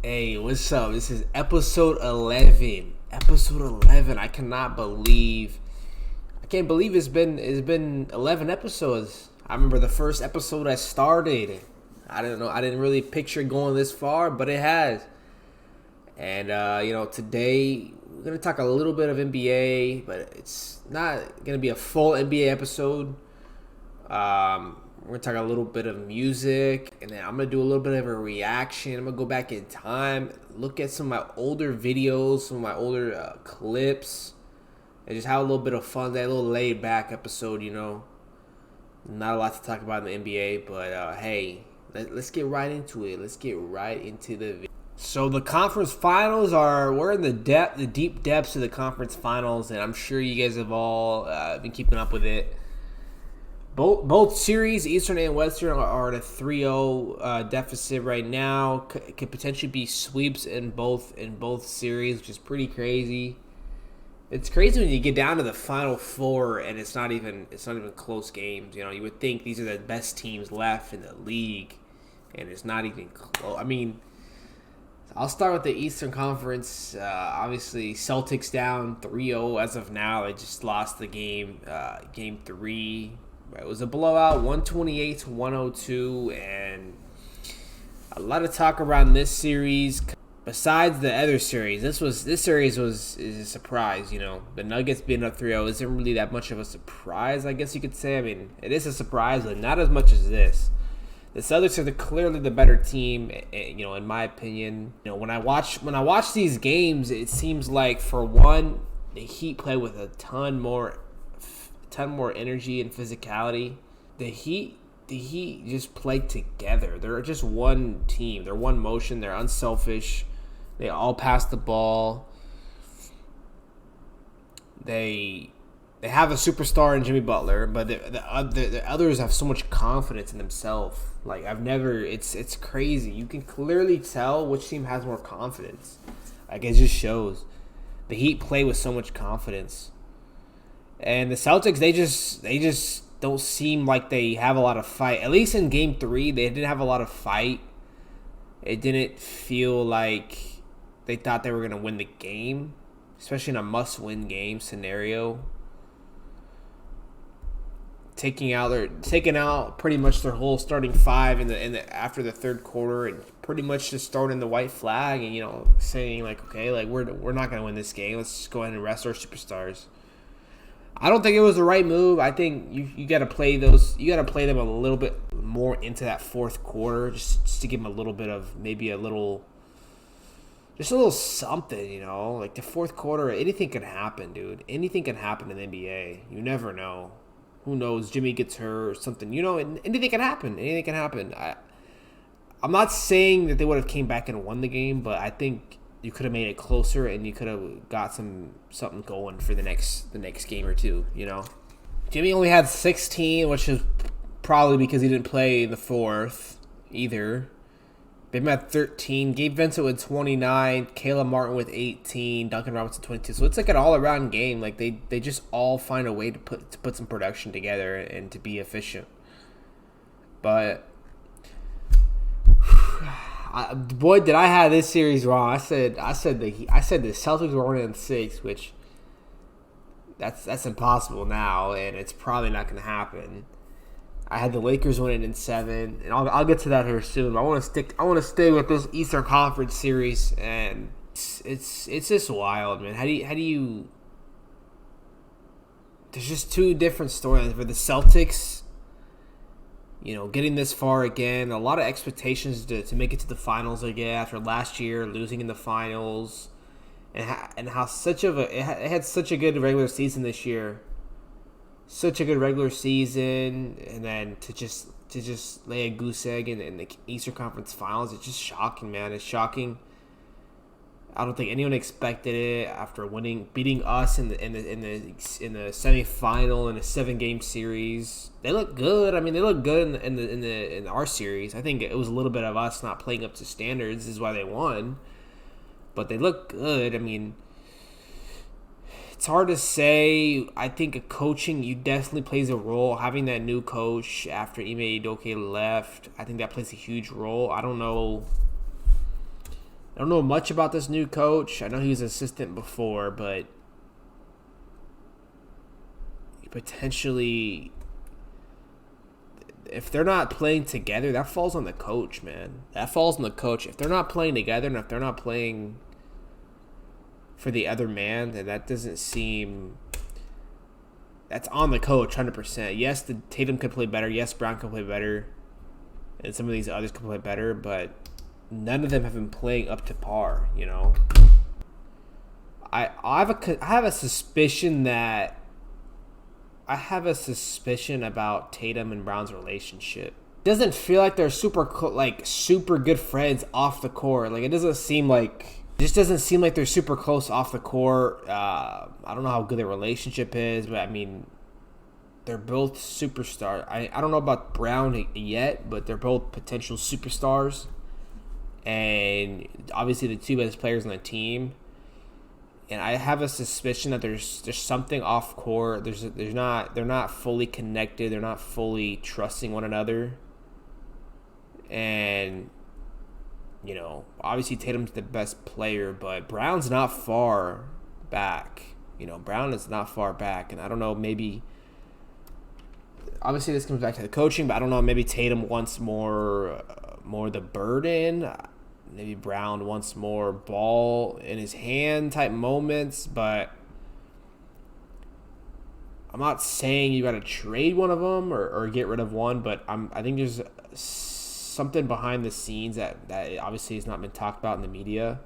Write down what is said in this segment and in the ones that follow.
Hey, what's up? This is episode 11. Episode 11. I can't believe it's been 11 episodes. I remember the first episode I started. I don't know. I didn't really picture going this far, but it has. And today we're gonna talk a little bit of NBA, but it's not gonna be a full NBA episode. We're gonna talk a little bit of music, and then I'm gonna do a little bit of a reaction. I'm gonna go back in time, look at some of my older videos, some of my older clips, and just have a little bit of fun. That little laid back episode, Not a lot to talk about in the NBA, but hey, let's get right into it. Let's get right into the video. So the conference finals we're in the deep depths of the conference finals, and I'm sure you guys have all been keeping up with it. Both series, Eastern and Western, are at a 3-0 deficit right now. Could potentially be sweeps in both series, which is pretty crazy. It's crazy when you get down to the Final Four and it's not even close games. You would think these are the best teams left in the league, and it's not even close. I mean, I'll start with the Eastern Conference. Obviously, Celtics down 3-0 as of now. They just lost the game 3. It was a blowout, 128-102, and a lot of talk around this series. Besides the other series, this series is a surprise. The Nuggets being up 3-0 isn't really that much of a surprise, I guess you could say. I mean, it is a surprise, but not as much as this. The Celtics are clearly the better team, in my opinion. When I watch these games, it seems like, for one, the Heat play with a ton more energy and physicality. The Heat just play together. They're just one team. They're one motion. They're unselfish. They all pass the ball. They have a superstar in Jimmy Butler, but the others have so much confidence in themselves. Like, it's crazy. You can clearly tell which team has more confidence. Like, it just shows. The Heat play with so much confidence. And the Celtics, they just don't seem like they have a lot of fight. At least in Game 3, they didn't have a lot of fight. It didn't feel like they thought they were going to win the game, especially in a must-win game scenario. Taking out pretty much their whole starting five after the third quarter, and pretty much just throwing the white flag and saying like, okay, like we're not going to win this game. Let's just go ahead and rest our superstars. I don't think it was the right move. I think you got to play those. You got to play them a little bit more into that fourth quarter, just to give them a little bit of just a little something. Like the fourth quarter, anything can happen, dude. Anything can happen in the NBA. You never know. Who knows? Jimmy gets hurt or something. Anything can happen. Anything can happen. I'm not saying that they would have came back and won the game, but I think you could have made it closer, and you could have got something going for the next game or two. Jimmy only had 16, which is probably because he didn't play the fourth either. Bam had 13, Gabe Vincent with 29, Caleb Martin with 18, Duncan Robinson 22. So it's like an all-around game. Like they just all find a way to put some production together and to be efficient. But boy, did I have this series wrong. I said the Celtics were winning in 6, which that's impossible now, and it's probably not going to happen. I had the Lakers winning in 7, and I'll get to that here soon. But I want to stay with this Eastern Conference series, and it's just wild, man. How do you? There's just two different storylines for the Celtics. Getting this far again, a lot of expectations to make it to the finals again after last year losing in the finals, and how it had such a good regular season this year, such a good regular season, and then to just lay a goose egg in the Eastern Conference Finals, it's just shocking, man. It's shocking. I don't think anyone expected it after beating us in the semifinal in a 7-game series. They look good. I mean, they look good in our series. I think it was a little bit of us not playing up to standards. This is why they won. But they look good. I mean, it's hard to say. I think coaching definitely plays a role. Having that new coach after Ime Udoka left, I think that plays a huge role. I don't know I don't know much about this new coach. I know he was an assistant before, but potentially, if they're not playing together, that falls on the coach, man. That falls on the coach. If they're not playing together and if they're not playing for the other man, then that doesn't seem... That's on the coach, 100%. Yes, the Tatum could play better. Yes, Brown could play better. And some of these others could play better, but none of them have been playing up to par, you know? I have a suspicion that... I have a suspicion about Tatum and Brown's relationship. It doesn't feel like they're super good friends off the court. Like, it doesn't seem like... It just doesn't seem like they're super close off the court. I don't know how good their relationship is, but I mean, they're both superstars. I don't know about Brown yet, but they're both potential superstars. And obviously the two best players on the team. And I have a suspicion that there's something off court. They're not fully connected. They're not fully trusting one another. And you know, obviously Tatum's the best player, but Brown's not far back. You know, Brown is not far back, and I don't know, maybe obviously this comes back to the coaching, but I don't know, maybe Tatum wants more the burden. Maybe Brown wants more ball in his hand type moments, but I'm not saying you got to trade one of them or get rid of one, but I think there's something behind the scenes that obviously has not been talked about in the media.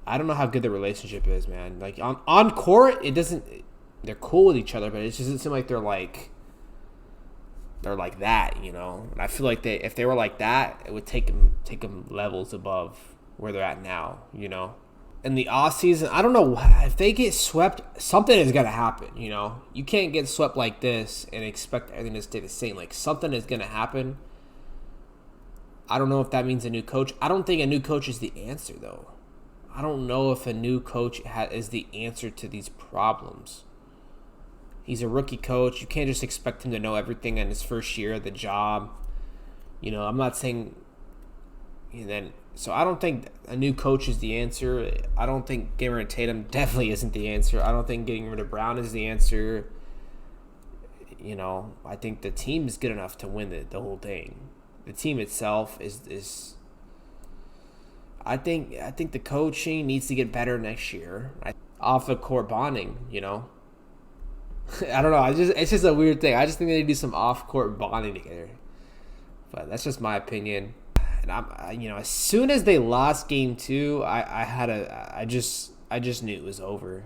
I don't know how good the relationship is, man. Like on court, it doesn't. They're cool with each other, but it just doesn't seem like they're like that, you know. And I feel like if they were like that, it would take them levels above where they're at now, you know. In the off season, I don't know if they get swept. Something is gonna happen, you know. You can't get swept like this and expect everything to stay the same. Like something is gonna happen. I don't know if that means a new coach. I don't think a new coach is the answer, though. I don't know if a new coach is the answer to these problems. He's a rookie coach. You can't just expect him to know everything in his first year of the job. You know, I'm not saying... So I don't think a new coach is the answer. I don't think getting rid of Tatum definitely isn't the answer. I don't think getting rid of Brown is the answer. You know, I think the team is good enough to win the whole thing. The team itself is I think the coaching needs to get better next year. Off the court bonding, you know. I don't know. It's just a weird thing. I just think they need to do some off court bonding together. But that's just my opinion. And as soon as they lost game 2, I just knew it was over.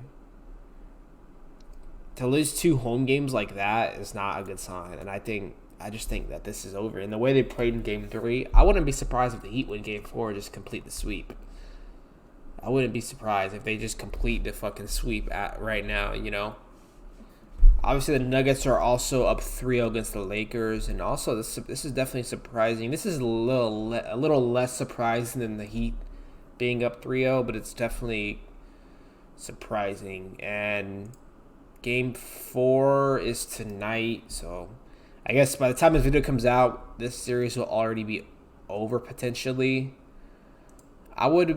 To lose 2 home games like that is not a good sign, and I just think that this is over. And the way they played in Game 3, I wouldn't be surprised if the Heat win Game 4 and just complete the sweep. I wouldn't be surprised if they just complete the fucking sweep right now, you know. Obviously, the Nuggets are also up 3-0 against the Lakers, and also this is definitely surprising. This is a little less surprising than the Heat being up 3-0, but it's definitely surprising. And Game 4 is tonight, so I guess by the time this video comes out, this series will already be over potentially. I would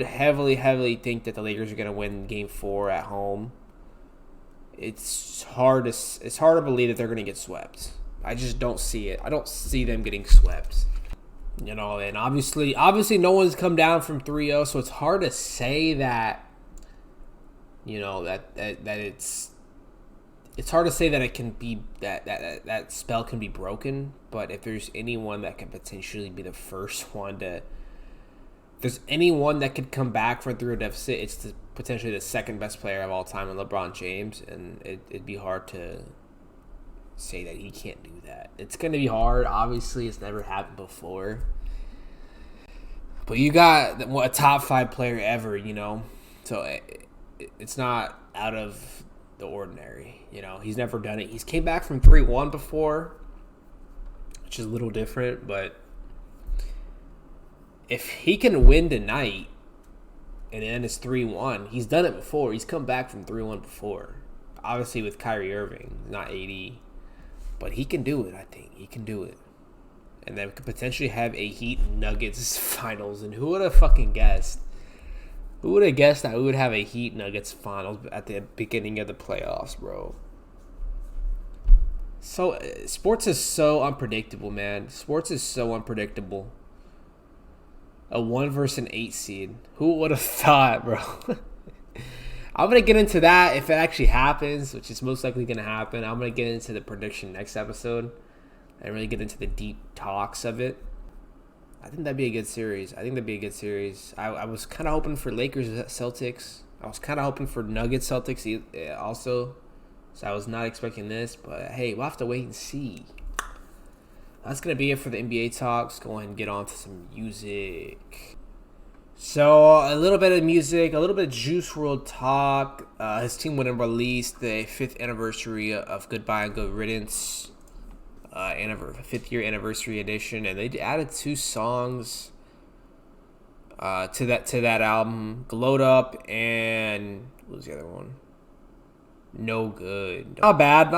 heavily think that the Lakers are going to win Game 4 at home. It's hard to believe that they're going to get swept. I just don't see it. I don't see them getting swept. You know, and obviously no one's come down from 3-0, so it's hard to say that, you know, that it's hard to say that it can be that spell can be broken. But if there's anyone that can potentially be the first one to, if there's anyone that could come back from 3-0 deficit, it's potentially the second best player of all time in LeBron James, and it'd be hard to say that he can't do that. It's going to be hard. Obviously, it's never happened before. But you got a top 5 player ever, you know, so it's not out of the ordinary. You know, he's never done it. He's came back from 3-1 before, which is a little different, but if he can win tonight and then it's 3-1, he's done it before. He's come back from 3-1 before. Obviously with Kyrie Irving, not AD. But he can do it, I think. He can do it. and then we could potentially have a Heat Nuggets finals. And who would have fucking guessed? Who would have guessed that we would have a Heat Nuggets finals at the beginning of the playoffs, bro? So sports is so unpredictable, man. Sports is so unpredictable. A 1 versus an 8 seed. Who would have thought, bro? I'm going to get into that if it actually happens, which is most likely going to happen. I'm going to get into the prediction next episode and really get into the deep talks of it. I think that'd be a good series. I was kind of hoping for Lakers Celtics. I was kind of hoping for Nuggets Celtics also. So I was not expecting this. But, hey, we'll have to wait and see. That's going to be it for the NBA talks. Go ahead and get on to some music. So, a little bit of music, a little bit of Juice WRLD talk. His team went and released the 5th anniversary of Goodbye and Good Riddance, 5th year anniversary edition, and they added 2 songs to that album, Glowed Up and what was the other one? No Good. Not bad.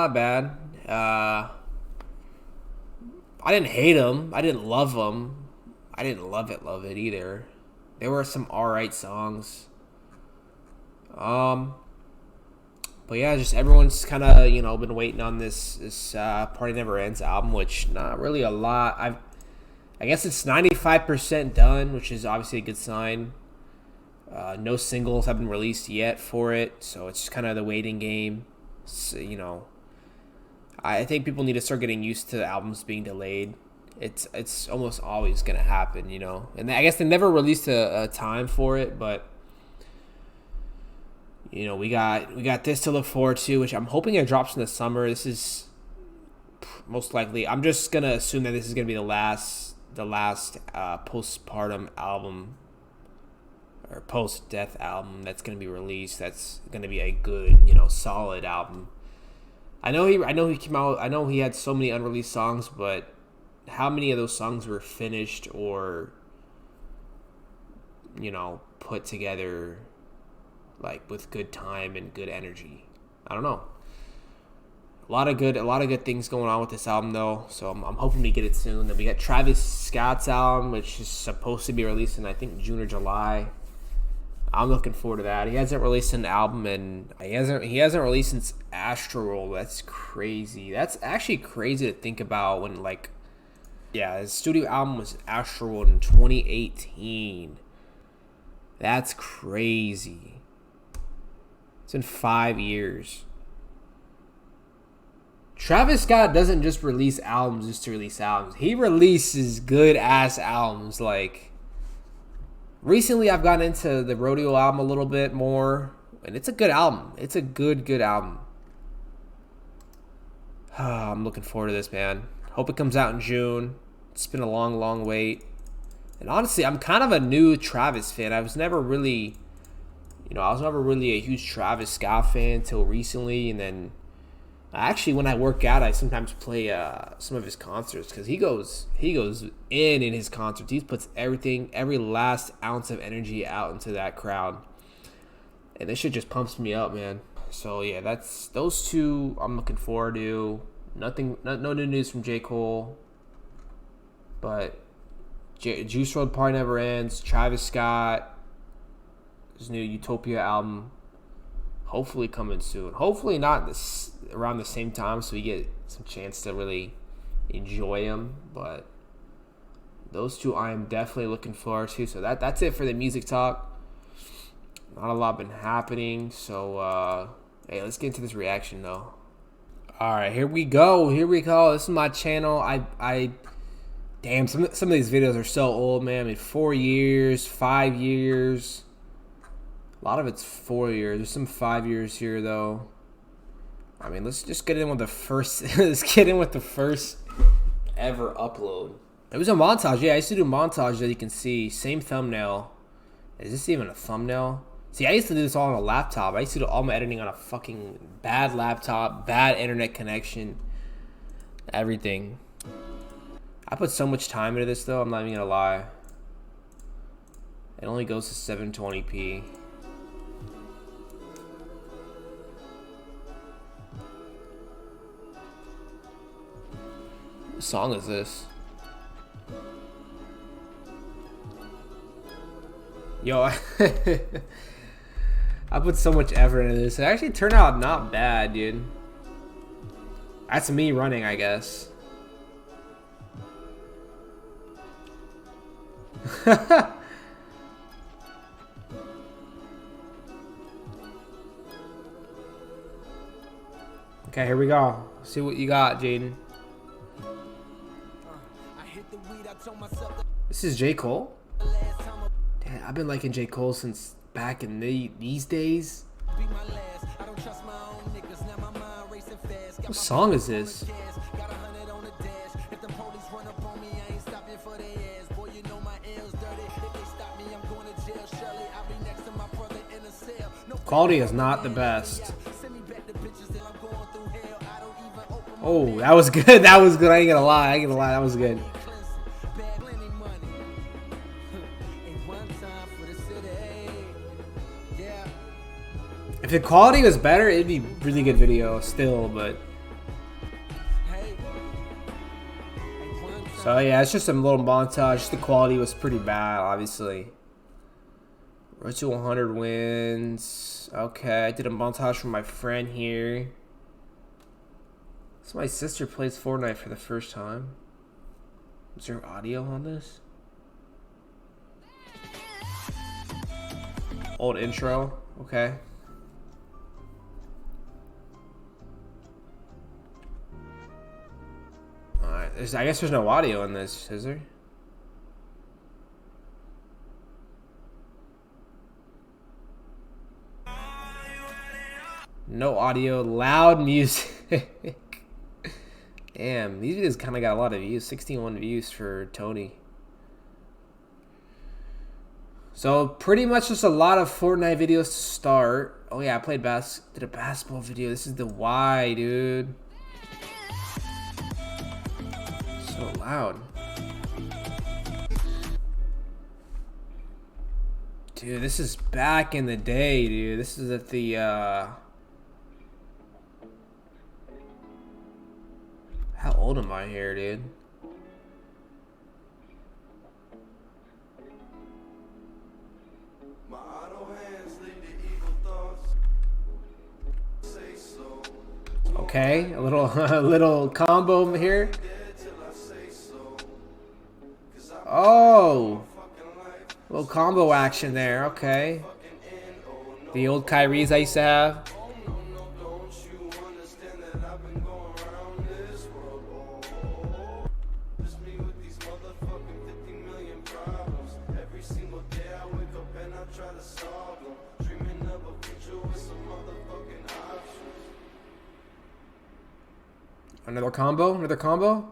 I didn't hate them. I didn't love them. I didn't love it either. There were some alright songs. But yeah, just everyone's kind of, been waiting on this Party Never Ends album, which not really a lot. I guess it's 95% done, which is obviously a good sign. No singles have been released yet for it, so it's kind of the waiting game. So, I think people need to start getting used to albums being delayed. It's almost always gonna happen, And I guess they never released a time for it, but we got this to look forward to, which I'm hoping it drops in the summer. This is most likely. I'm just gonna assume that this is gonna be the last postpartum album or post-death album that's gonna be released. That's gonna be a good, solid album. I know he came out. I know he had so many unreleased songs, but how many of those songs were finished or, put together, like with good time and good energy? I don't know. A lot of good things going on with this album though. So I'm hoping we get it soon. Then we got Travis Scott's album, which is supposed to be released in I think June or July. I'm looking forward to that. He hasn't released an album and he hasn't released since Astroworld. That's crazy. That's actually crazy to think about when his studio album was Astroworld in 2018. That's crazy. It's been 5 years. Travis Scott doesn't just release albums just to release albums. He releases good ass albums. Recently I've gotten into the Rodeo album a little bit more, and it's a good album. It's a good album. I'm looking forward to this, man. Hope it comes out in June. It's been a long wait. And honestly, I'm kind of a new Travis fan. I was never really a huge Travis Scott fan until recently. And then actually when I work out, I sometimes play some of his concerts because he goes in his concerts. He puts every last ounce of energy out into that crowd. And this shit just pumps me up, man. So yeah, that's those 2 I'm looking forward to. No new news from J. Cole. But Juice WRLD Party Never Ends, Travis Scott, his new Utopia album, hopefully coming soon. Hopefully not around the same time, so we get some chance to really enjoy them. But those 2 I am definitely looking forward to. So that's it for the music talk. Not a lot been happening, so hey, let's get into this reaction though. All right, here we go. This is my channel. Damn, some of these videos are so old, man. I mean, 4 years, 5 years. A lot of it's 4 years. There's some 5 years here, though. I mean, let's just get in with the first. Let's get in with the first ever upload. It was a montage. Yeah, I used to do montage that you can see. Same thumbnail. Is this even a thumbnail? See, I used to do this all on a laptop. I used to do all my editing on a fucking bad laptop, bad internet connection, everything. I put so much time into this, though. I'm not even gonna lie. It only goes to 720p. What song is this? Yo, I put so much effort into this. It actually turned out not bad, dude. That's me running, I guess. Okay, here we go. See what you got, Jaden. This is J. Cole? Damn, I've been liking J. Cole since back in these days. What song is this? Quality is not the best. Oh, that was good. That was good. I ain't gonna lie. That was good. If the quality was better, it'd be really good video still, but. So yeah, it's just a little montage. The quality was pretty bad, obviously. Road to 100 wins. Okay, I did a montage for my friend here. So my sister plays Fortnite for the first time. Is there audio on this? Old intro. Okay. Alright, I guess there's no audio in this, is there? No audio, loud music. Damn, these videos kind of got a lot of views. 61 views for Tony. So pretty much just a lot of Fortnite videos to start. Oh yeah, I played did a basketball video. This is the Y, dude. So loud. Dude, this is back in the day, dude. This is at the how old am I here, dude? Okay, a little a little combo here. Oh, a little combo action there. Okay, the old Kyries I used to have. Another combo? Another combo?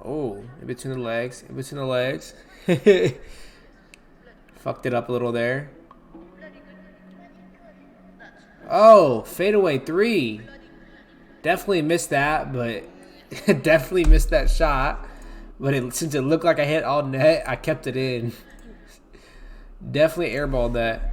Oh, in between the legs. In between the legs. Fucked it up a little there. Oh, fadeaway 3. Definitely missed that, but definitely missed that shot. But since it looked like I hit all net, I kept it in. Definitely airballed that.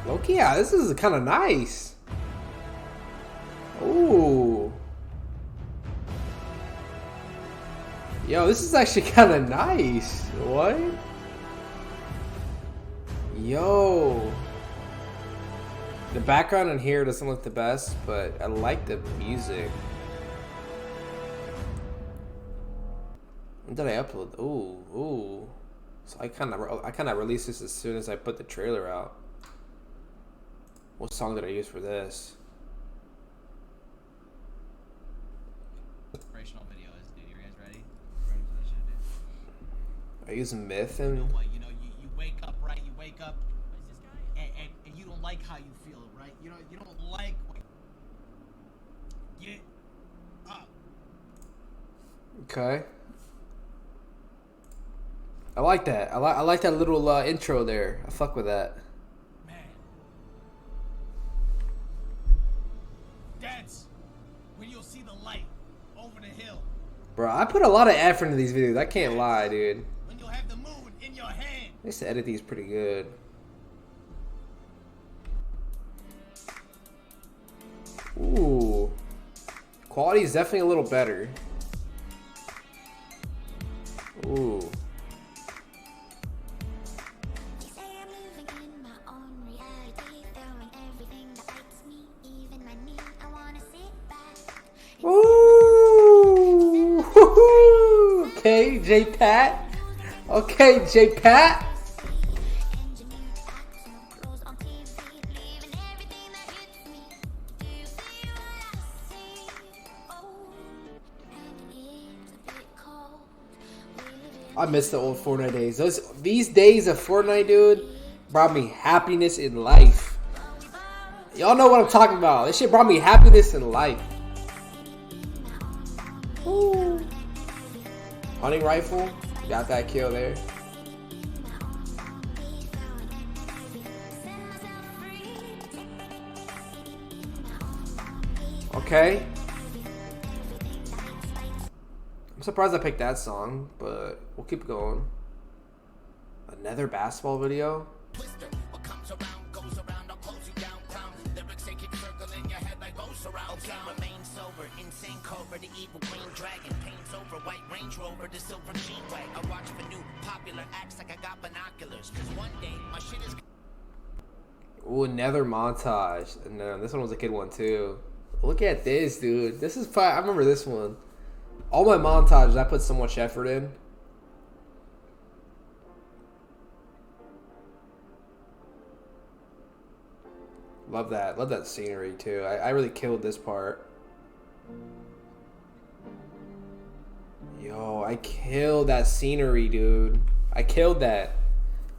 Okay, yeah, this is kind of nice. Ooh. Yo, this is actually kind of nice. What? Yo. The background in here doesn't look the best, but I like the music. When did I upload? Ooh. So I kind of released this as soon as I put the trailer out. What song did I use for this? Inspirational video is, dude. You guys ready? Ready for this shit, dude? I use Myth and. You know what? You wake up, right? You wake up, and you don't like how you feel, right? You don't like. Get up. Okay. I like that. I like that little intro there. I fuck with that. Man. Dance when you'll see the light over the hill. Bro, I put a lot of effort into these videos. I can't lie, dude. When you have the moon in your hand. I used to edit these pretty good. Ooh. Quality is definitely a little better. Ooh. Ooh. Okay, JAYPAT. Okay, JAYPAT. I miss the old Fortnite days. These days of Fortnite, dude, brought me happiness in life. Y'all know what I'm talking about. This shit brought me happiness in life. Ooh. Hunting rifle, got that kill there. Okay. I'm surprised I picked that song, but we'll keep going. Another basketball video? Ooh, another montage. And this one was a good one too. Look at this, dude. This is fire. I remember this one. All my montages, I put so much effort in. Love that. Love that scenery too. I really killed this part. Yo, I killed that scenery, dude. I killed that.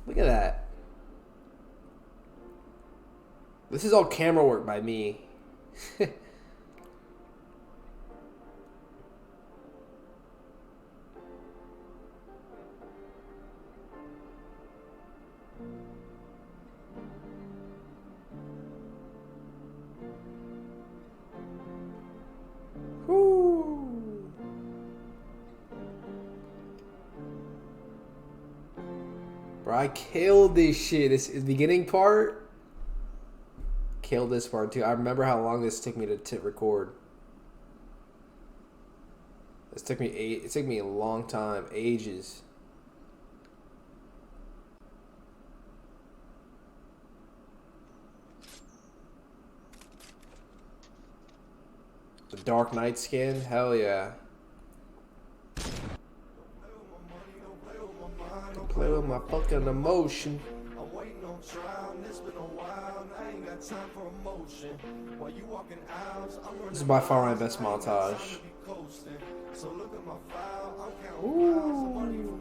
Look at that. This is all camera work by me. Bro, I killed this shit. This is the beginning part. Killed this part too. I remember how long this took me to record. It took me a long time, ages. The Dark Knight skin, hell yeah. Don't play with my fucking emotion. This is by far my best montage. Ooh.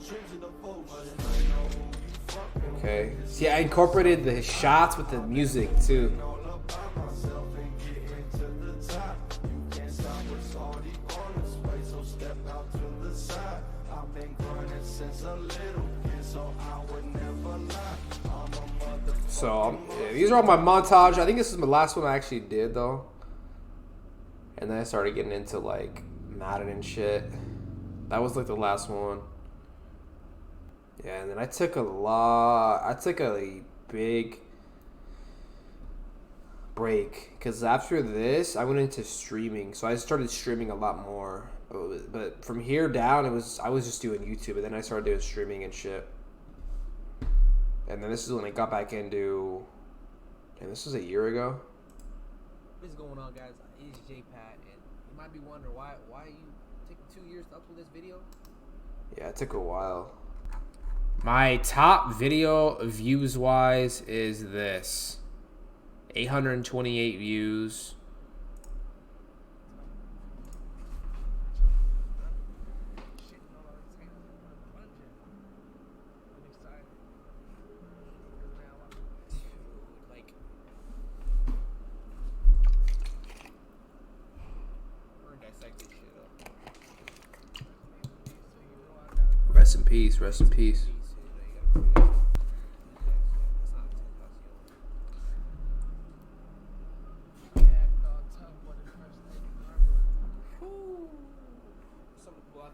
Okay. See, I incorporated the shots with the music too. So yeah, these are all my montage. I think this is my last one I actually did though. And then I started getting into like Madden and shit. That was like the last one. Yeah, and then I took a big break because after this I went into streaming. So I started streaming a lot more. But from here down I was just doing YouTube, and then I started doing streaming and shit. And then this is when I got back into, and this was a year ago. What is going on, guys? It's JAYPAT, and you might be wondering why you taking 2 years to upload this video? Yeah, it took a while. My top video views wise is this. 828 views. Rest in peace, rest in peace. Some people out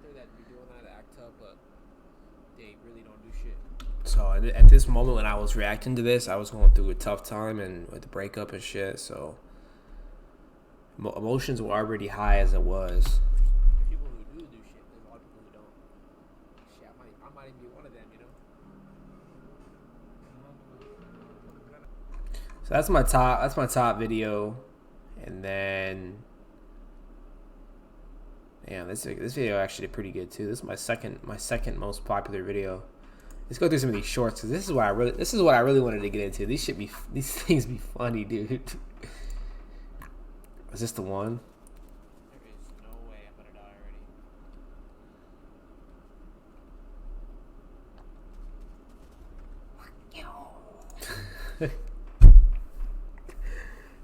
shit. So at this moment when I was reacting to this, I was going through a tough time and with the breakup and shit. So emotions were already high as it was. There's people who do shit. There's a lot of people who don't. Shit, I might even be one of them, you know. So that's my top. That's my top video, and then, damn, this video actually did pretty good too. This is my second most popular video. Let's go through some of these shorts because this is what I really wanted to get into. These things be funny, dude. Is this the one? There is no way I'm gonna die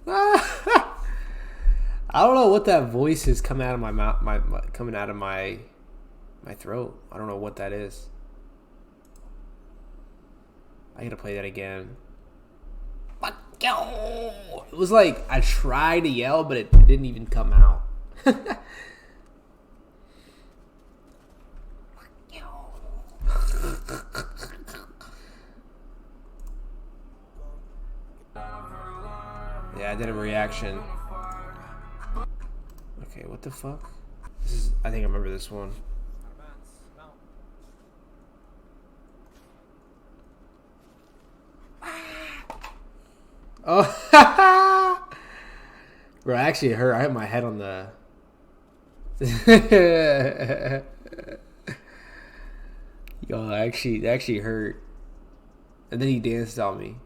already. I don't know what that voice is coming out of my mouth, coming out of my throat. I don't know what that is. I gotta play that again. Fuck you! It was like I tried to yell, but it didn't even come out. Fuck you! Yeah, I did a reaction. Okay, what the fuck? This is. I think I remember this one. Oh, bro! Actually, it hurt. I hit my head on the. Yo, it actually hurt. And then he danced on me.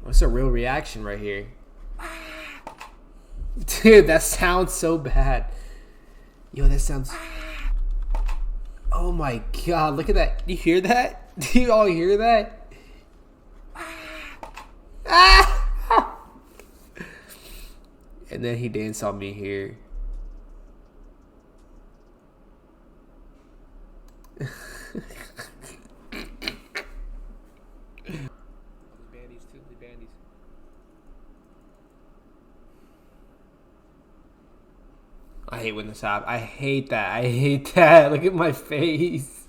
What's a real reaction right here? Dude, that sounds so bad. Yo, that sounds. Oh my god, look at that. Do you hear that? Do you all hear that? And then he danced on me here. I hate when this happens. I hate that. I hate that. Look at my face.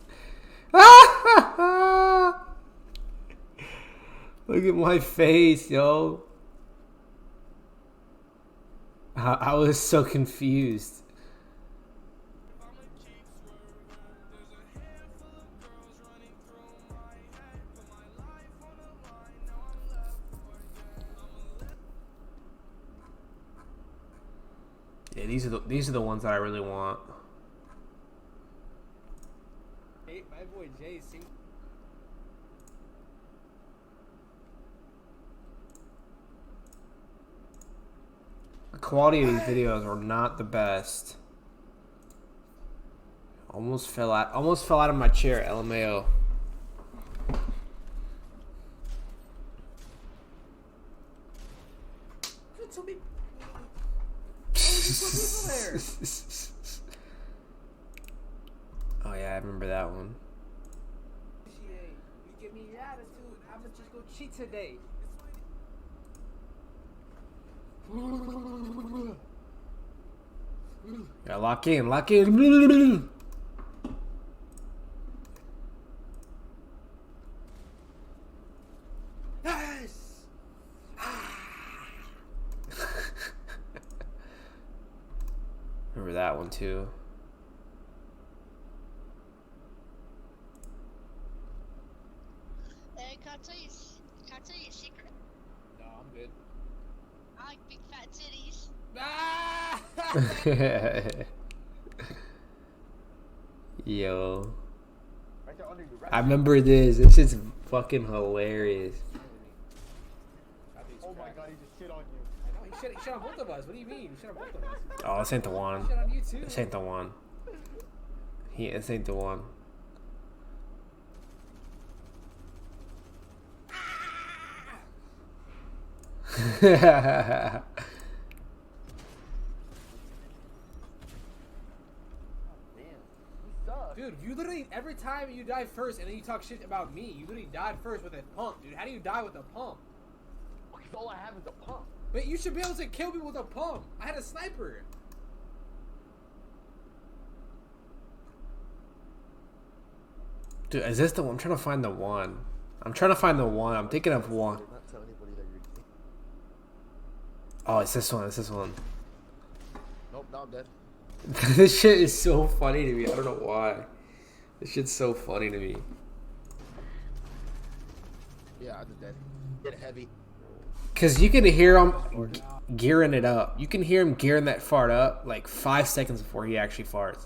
Look at my face, yo. I was so confused. Yeah, these are the ones that I really want. Hey, my boy Jay sing. The quality of these videos are not the best. Almost fell out of my chair, LMAO. Oh yeah, I remember that one. You give me your attitude, I'ma just go cheat today. Yeah, lock in. Yes. Remember that one too. Hey, can I tell you a secret? No, I'm good. I like big fat titties. Yo. I remember this. This is fucking hilarious. Oh my god, he just shit on you. I know, he shit on both of us. What do you mean? He shit on both of us. Oh, this ain't the one. He shit on you too. This ain't the one. This ain't the one. Dude, you literally, every time you die first and then you talk shit about me, you literally died first with a pump, dude. How do you die with a pump? Because all I have is a pump. But you should be able to kill me with a pump. I had a sniper. Dude, is this the one? I'm trying to find the one. I'm thinking of one. Not tell anybody that you're. Oh, it's this one. Nope, now I'm dead. This shit is so funny to me. I don't know why. This shit's so funny to me. Yeah, I'm dead. Get heavy. Cause you can hear him gearing it up. You can hear him gearing that fart up like 5 seconds before he actually farts.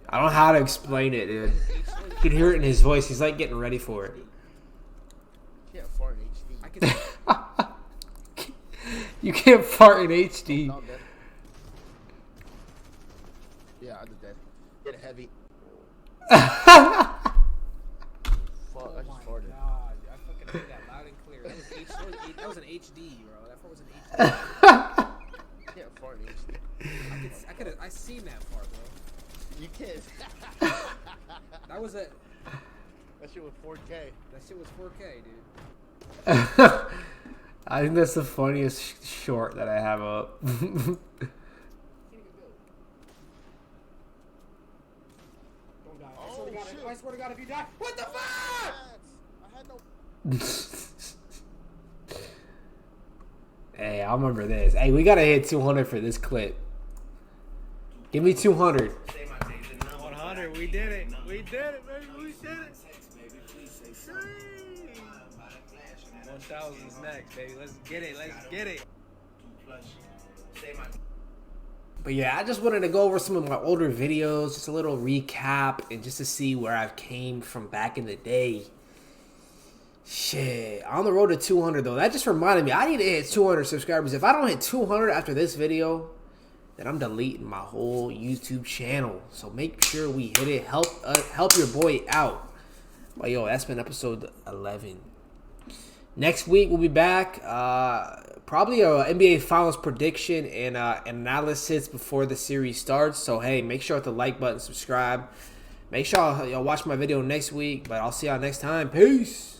I don't know how to explain it, dude. You can hear it in his voice. He's like getting ready for it. Can't fart in HD. I can. You can't fart in HD. Now I'm dead. Yeah, I'm dead. Get heavy. Fuck, I Oh just my farted. god, I fucking heard that loud and clear. That was an HD, bro. That part was an HD. Can't fart in HD. I seen that part, bro. You can't. That was a. That shit was 4K. That shit was 4K, dude. I think that's the funniest short that I have up. Don't die. Oh, shit. I swear to God, if you die, what the fuck? I had no. Hey, I remember this. Hey, we gotta hit 200 for this clip. Give me 200. 100, we did it. We did it, baby. We did it. 1,000's next, baby. Let's get it. Let's get it. But yeah, I just wanted to go over some of my older videos, just a little recap, and just to see where I've came from back in the day. Shit, on the road to 200 though. That just reminded me, I need to hit 200 subscribers. If I don't hit 200 after this video, then I'm deleting my whole YouTube channel. So make sure we hit it. Help your boy out. But yo, that's been episode 11. Next week we'll be back. Probably a NBA Finals prediction and analysis before the series starts. So hey, make sure to hit the like button, subscribe. Make sure y'all watch my video next week. But I'll see y'all next time. Peace.